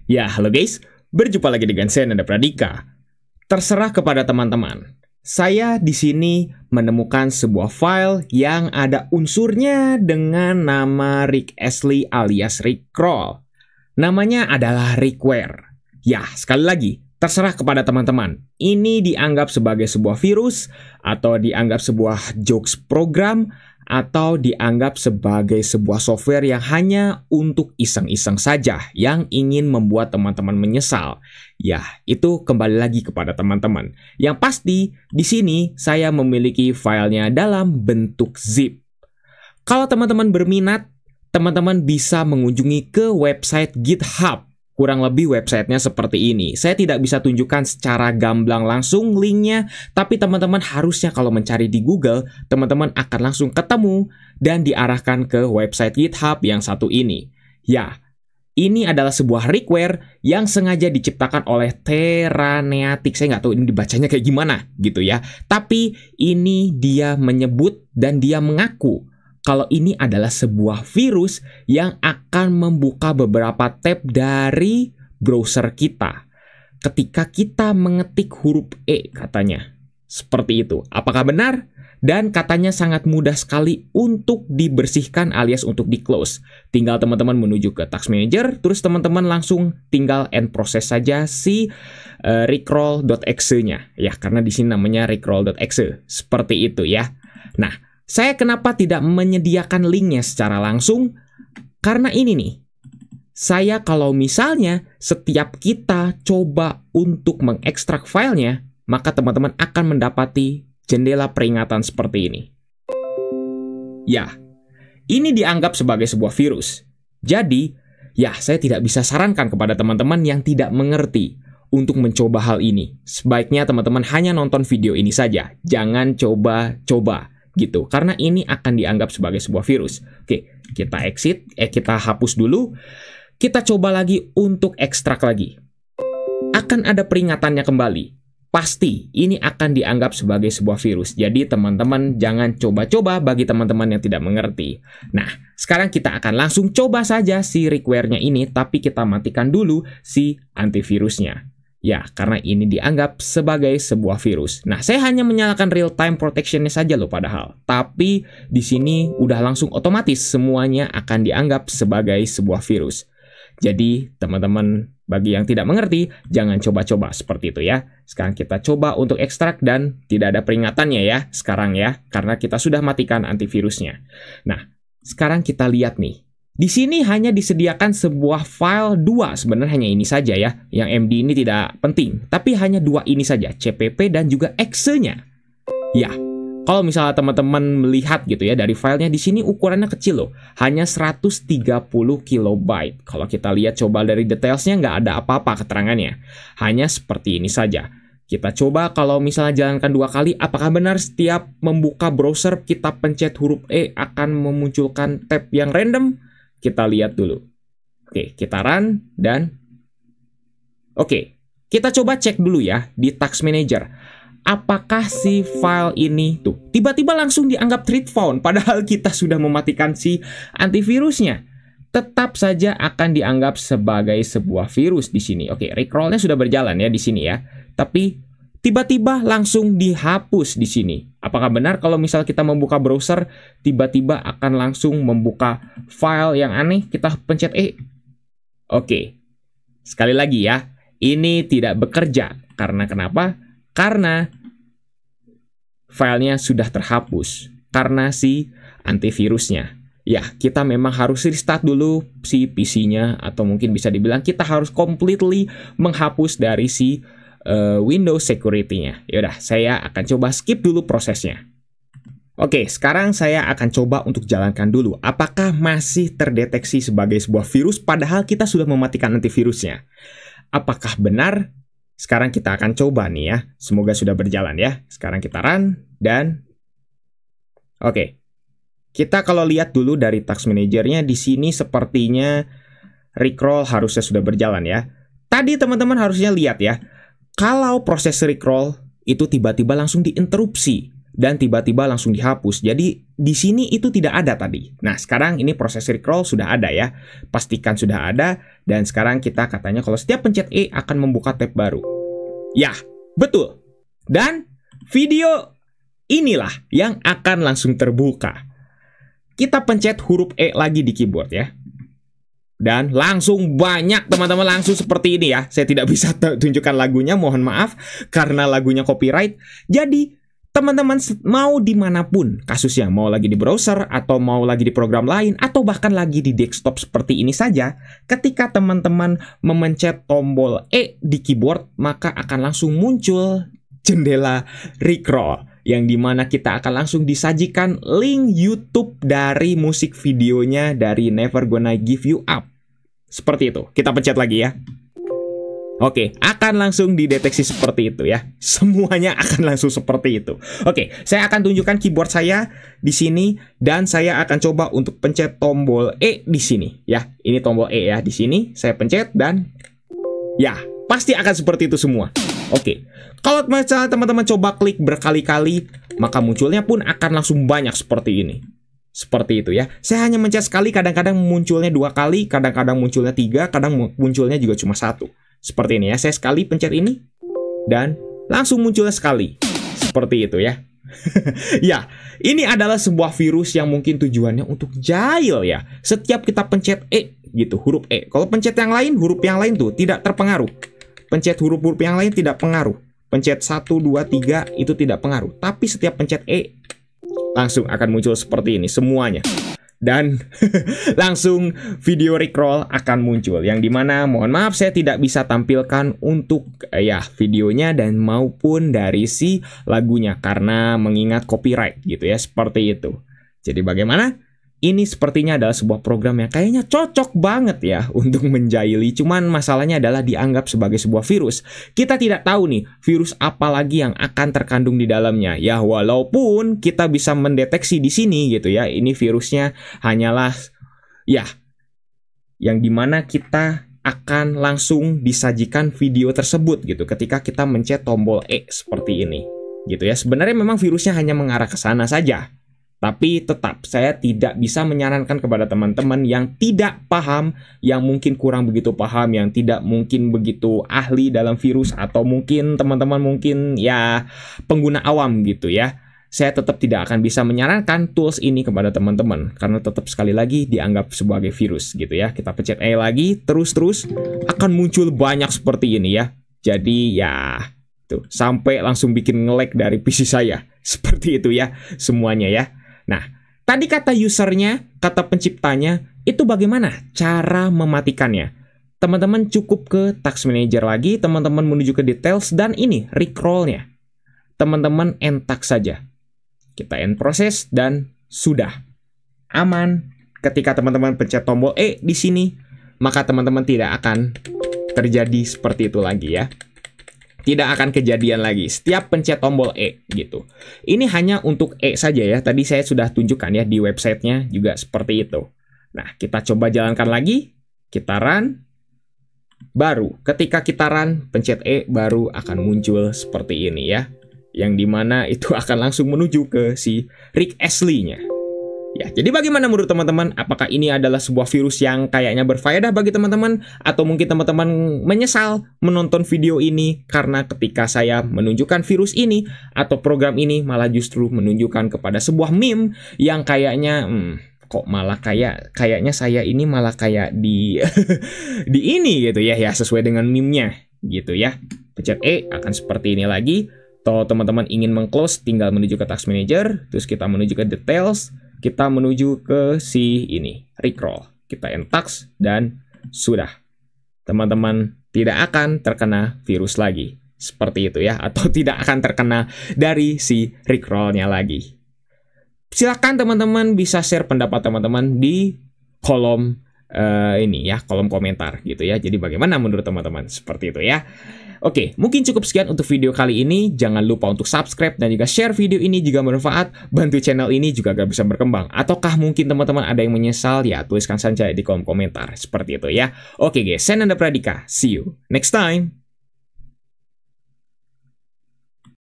Ya, halo guys. Berjumpa lagi dengan saya Nanda Pradika. Terserah kepada teman-teman. Saya di sini menemukan sebuah file yang ada unsurnya dengan nama Rick Astley alias Rickroll. Namanya adalah Rickware. Ya, sekali lagi, terserah kepada teman-teman. Ini dianggap sebagai sebuah virus, atau dianggap sebuah jokes program, atau dianggap sebagai sebuah software yang hanya untuk iseng-iseng saja, yang ingin membuat teman-teman menyesal. Ya, itu kembali lagi kepada teman-teman. Yang pasti, di sini saya memiliki filenya dalam bentuk zip. Kalau teman-teman berminat, teman-teman bisa mengunjungi ke website GitHub. Kurang lebih websitenya seperti ini. Saya tidak bisa tunjukkan secara gamblang langsung linknya, tapi teman-teman harusnya kalau mencari di Google, teman-teman akan langsung ketemu dan diarahkan ke website GitHub yang satu ini. Ya, ini adalah sebuah Rickware yang sengaja diciptakan oleh Teraneatic. Saya nggak tahu ini dibacanya kayak gimana gitu ya. Tapi ini dia menyebut dan dia mengaku kalau ini adalah sebuah virus yang akan membuka beberapa tab dari browser kita ketika kita mengetik huruf E katanya. Seperti itu. Apakah benar? Dan katanya sangat mudah sekali untuk dibersihkan alias untuk di-close. Tinggal teman-teman menuju ke Task Manager, terus teman-teman langsung tinggal end proses saja si rickroll.exe-nya. Ya, karena di sini namanya rickroll.exe. Seperti itu ya. Nah, saya kenapa tidak menyediakan linknya secara langsung? Karena ini nih, saya kalau misalnya setiap kita coba untuk mengekstrak filenya, maka teman-teman akan mendapati jendela peringatan seperti ini. Ya, ini dianggap sebagai sebuah virus. Jadi, ya saya tidak bisa sarankan kepada teman-teman yang tidak mengerti untuk mencoba hal ini. Sebaiknya teman-teman hanya nonton video ini saja. Jangan coba-coba. Gitu, karena ini akan dianggap sebagai sebuah virus. Oke, kita kita hapus dulu. Kita coba lagi untuk ekstrak lagi. Akan ada peringatannya kembali. Pasti ini akan dianggap sebagai sebuah virus. Jadi teman-teman jangan coba-coba bagi teman-teman yang tidak mengerti. Nah, sekarang kita akan langsung coba saja si Rickware-nya ini, tapi kita matikan dulu si antivirusnya. Ya, karena ini dianggap sebagai sebuah virus. Nah, saya hanya menyalakan real time protection-nya saja loh padahal. Tapi di sini udah langsung otomatis semuanya akan dianggap sebagai sebuah virus. Jadi, teman-teman bagi yang tidak mengerti, jangan coba-coba seperti itu ya. Sekarang kita coba untuk ekstrak dan tidak ada peringatannya ya sekarang ya, karena kita sudah matikan antivirusnya. Nah, sekarang kita lihat nih. Di sini hanya disediakan sebuah file 2, sebenarnya hanya ini saja ya. Yang MD ini tidak penting, tapi hanya 2 ini saja, CPP dan juga exe-nya. Ya, kalau misalnya teman-teman melihat gitu ya, dari filenya di sini ukurannya kecil loh, hanya 130 KB. Kalau kita lihat coba dari detailsnya nggak ada apa-apa keterangannya, hanya seperti ini saja. Kita coba kalau misalnya jalankan 2 kali, apakah benar setiap membuka browser kita pencet huruf E akan memunculkan tab yang random? Kita lihat dulu. Oke, kita run dan oke, kita coba cek dulu ya di Task Manager. Apakah si file ini tuh tiba-tiba langsung dianggap thread found padahal kita sudah mematikan si antivirusnya. Tetap saja akan dianggap sebagai sebuah virus di sini. Oke, Rickroll-nya sudah berjalan ya di sini ya. Tapi tiba-tiba langsung dihapus di sini. Apakah benar kalau misal kita membuka browser, tiba-tiba akan langsung membuka file yang aneh, kita pencet E? Oke, sekali lagi ya, ini tidak bekerja. Karena kenapa? Karena filenya sudah terhapus. Karena si antivirusnya. Ya, kita memang harus restart dulu si PC-nya, atau mungkin bisa dibilang kita harus completely menghapus dari si Windows security-nya. Yaudah, saya akan coba skip dulu prosesnya. Oke, sekarang saya akan coba untuk jalankan dulu. Apakah masih terdeteksi sebagai sebuah virus padahal kita sudah mematikan antivirusnya? Apakah benar? Sekarang kita akan coba nih ya. Semoga sudah berjalan ya. Sekarang kita run dan oke. Kita kalau lihat dulu dari Task Manager-nya di sini sepertinya Rickroll harusnya sudah berjalan ya. Tadi teman-teman harusnya lihat ya. Kalau proses Rickroll itu tiba-tiba langsung diinterupsi dan tiba-tiba langsung dihapus. Jadi di sini itu tidak ada tadi. Nah, sekarang ini proses recrawl sudah ada ya. Pastikan sudah ada, dan sekarang kita katanya kalau setiap pencet E akan membuka tab baru. Ya, betul. Dan video inilah yang akan langsung terbuka. Kita pencet huruf E lagi di keyboard ya. Dan langsung banyak teman-teman, langsung seperti ini ya. Saya tidak bisa tunjukkan lagunya, mohon maaf, karena lagunya copyright. Jadi teman-teman mau dimanapun kasusnya, mau lagi di browser, atau mau lagi di program lain, atau bahkan lagi di desktop seperti ini saja, ketika teman-teman memencet tombol E di keyboard, maka akan langsung muncul jendela recrawl, yang dimana kita akan langsung disajikan link YouTube dari musik videonya dari Never Gonna Give You Up. Seperti itu. Kita pencet lagi ya. Oke, akan langsung dideteksi seperti itu ya. Semuanya akan langsung seperti itu. Oke, saya akan tunjukkan keyboard saya di sini, dan saya akan coba untuk pencet tombol E di sini ya. Ini tombol E ya di sini. Saya pencet dan ya, pasti akan seperti itu semua. Oke. Kalau misalnya teman-teman coba klik berkali-kali, maka munculnya pun akan langsung banyak seperti ini. Seperti itu ya. Saya hanya mencet sekali, kadang-kadang munculnya 2 kali, kadang-kadang munculnya 3, kadang munculnya juga cuma 1. Seperti ini ya. Saya sekali pencet ini, dan langsung munculnya sekali. Seperti itu ya. Ya, ini adalah sebuah virus yang mungkin tujuannya untuk jahil ya. Setiap kita pencet E gitu, huruf E. Kalau pencet yang lain, huruf yang lain tuh tidak terpengaruh. Pencet huruf-huruf yang lain tidak pengaruh. Pencet 1, 2, 3 itu tidak pengaruh. Tapi setiap pencet E, langsung akan muncul seperti ini semuanya. Dan langsung video recrawl akan muncul. Yang dimana mohon maaf saya tidak bisa tampilkan untuk ya videonya dan maupun dari si lagunya, karena mengingat copyright gitu ya, seperti itu. Jadi bagaimana? Ini sepertinya adalah sebuah program yang kayaknya cocok banget ya untuk menjahili. Cuman masalahnya adalah dianggap sebagai sebuah virus. Kita tidak tahu nih virus apa lagi yang akan terkandung di dalamnya. Ya walaupun kita bisa mendeteksi di sini gitu ya. Ini virusnya hanyalah ya yang dimana kita akan langsung disajikan video tersebut gitu ketika kita mencet tombol E seperti ini gitu ya. Sebenarnya memang virusnya hanya mengarah ke sana saja. Tapi tetap saya tidak bisa menyarankan kepada teman-teman yang tidak paham, yang mungkin kurang begitu paham, yang tidak mungkin begitu ahli dalam virus, atau mungkin teman-teman mungkin ya pengguna awam gitu ya. Saya tetap tidak akan bisa menyarankan tools ini kepada teman-teman, karena tetap sekali lagi dianggap sebagai virus gitu ya. Kita pencet E lagi, terus akan muncul banyak seperti ini ya. Jadi ya tuh sampai langsung bikin nge-lag dari PC saya. Seperti itu ya semuanya ya. Nah, tadi kata usernya, kata penciptanya, itu bagaimana cara mematikannya? Teman-teman cukup ke Task Manager lagi, teman-teman menuju ke Details, dan ini recrawl-nya. Teman-teman end task saja. Kita end proses, dan sudah. Aman. Ketika teman-teman pencet tombol E di sini, maka teman-teman tidak akan terjadi seperti itu lagi ya. Tidak akan kejadian lagi setiap pencet tombol E gitu. Ini hanya untuk E saja ya. Tadi saya sudah tunjukkan ya di websitenya juga seperti itu. Nah, kita coba jalankan lagi. Kita run. Baru ketika kita run, pencet E baru akan muncul seperti ini ya. Yang dimana itu akan langsung menuju ke si Rick Astley-nya. Ya, jadi bagaimana menurut teman-teman? Apakah ini adalah sebuah virus yang kayaknya berfaedah bagi teman-teman? Atau mungkin teman-teman menyesal menonton video ini karena ketika saya menunjukkan virus ini atau program ini malah justru menunjukkan kepada sebuah meme yang kayaknya kok malah kayaknya saya ini malah kayak di di ini gitu ya, ya sesuai dengan meme-nya gitu ya. Pencet E akan seperti ini lagi. Kalau teman-teman ingin meng-close tinggal menuju ke Task Manager, terus kita menuju ke Details. Kita menuju ke si ini, recrawl. Kita end task dan sudah. Teman-teman tidak akan terkena virus lagi. Seperti itu ya, atau tidak akan terkena dari si recrawl-nya lagi. Silakan teman-teman bisa share pendapat teman-teman di kolom ini ya, kolom komentar gitu ya. Jadi bagaimana menurut teman-teman? Seperti itu ya. Oke, mungkin cukup sekian untuk video kali ini. Jangan lupa untuk subscribe dan juga share video ini jika bermanfaat. Bantu channel ini juga agar bisa berkembang. Ataukah mungkin teman-teman ada yang menyesal? Ya, tuliskan saja di kolom komentar. Seperti itu ya. Oke guys, saya Nanda Pradika. See you next time.